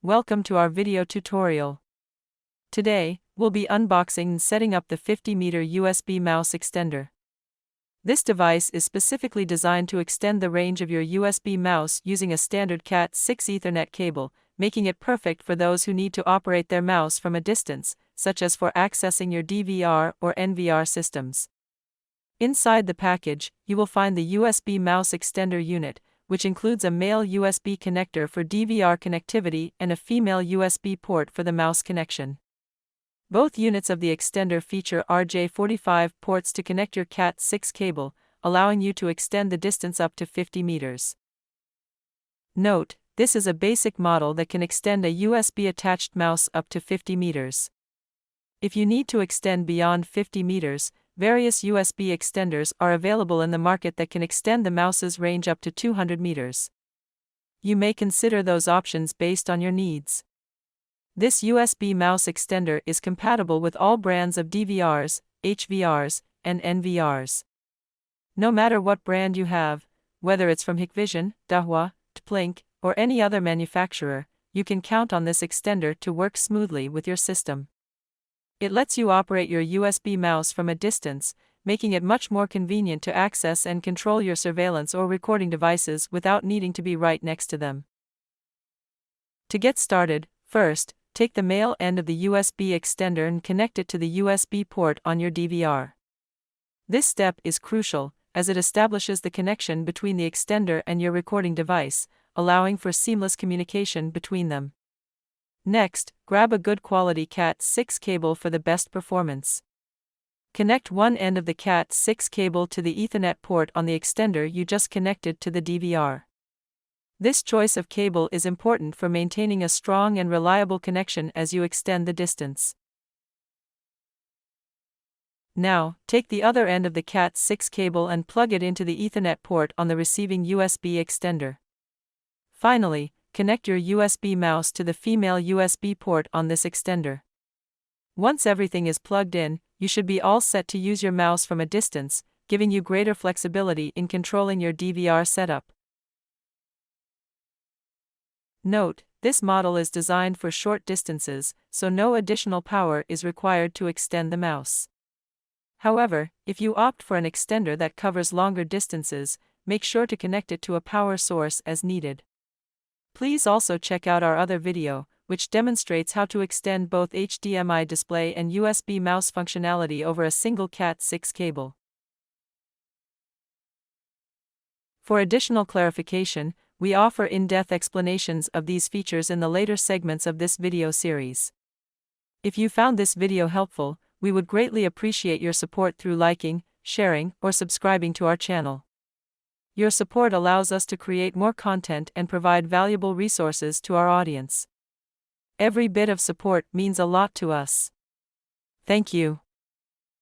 Welcome to our video tutorial. Today, we'll be unboxing and setting up the 50-meter USB mouse extender. This device is specifically designed to extend the range of your USB mouse using a standard Cat6 Ethernet cable, making it perfect for those who need to operate their mouse from a distance, such as for accessing your DVR or NVR systems. Inside the package, you will find the USB mouse extender unit, which includes a male USB connector for DVR connectivity and a female USB port for the mouse connection. Both units of the extender feature RJ45 ports to connect your Cat6 cable, allowing you to extend the distance up to 50 meters. Note, this is a basic model that can extend a USB-attached mouse up to 50 meters. If you need to extend beyond 50 meters, various USB extenders are available in the market that can extend the mouse's range up to 200 meters. You may consider those options based on your needs. This USB mouse extender is compatible with all brands of DVRs, HVRs, and NVRs. No matter what brand you have, whether it's from Hikvision, Dahua, Tplink, or any other manufacturer, you can count on this extender to work smoothly with your system. It lets you operate your USB mouse from a distance, making it much more convenient to access and control your surveillance or recording devices without needing to be right next to them. To get started, first, take the male end of the USB extender and connect it to the USB port on your DVR. This step is crucial, as it establishes the connection between the extender and your recording device, allowing for seamless communication between them. Next, grab a good quality Cat6 cable for the best performance. Connect one end of the Cat6 cable to the Ethernet port on the extender you just connected to the DVR. This choice of cable is important for maintaining a strong and reliable connection as you extend the distance. Now, take the other end of the Cat6 cable and plug it into the Ethernet port on the receiving USB extender. Finally, connect your USB mouse to the female USB port on this extender. Once everything is plugged in, you should be all set to use your mouse from a distance, giving you greater flexibility in controlling your DVR setup. Note, this model is designed for short distances, so no additional power is required to extend the mouse. However, if you opt for an extender that covers longer distances, make sure to connect it to a power source as needed. Please also check out our other video, which demonstrates how to extend both HDMI display and USB mouse functionality over a single Cat6 cable. For additional clarification, we offer in-depth explanations of these features in the later segments of this video series. If you found this video helpful, we would greatly appreciate your support through liking, sharing, or subscribing to our channel. Your support allows us to create more content and provide valuable resources to our audience. Every bit of support means a lot to us. Thank you.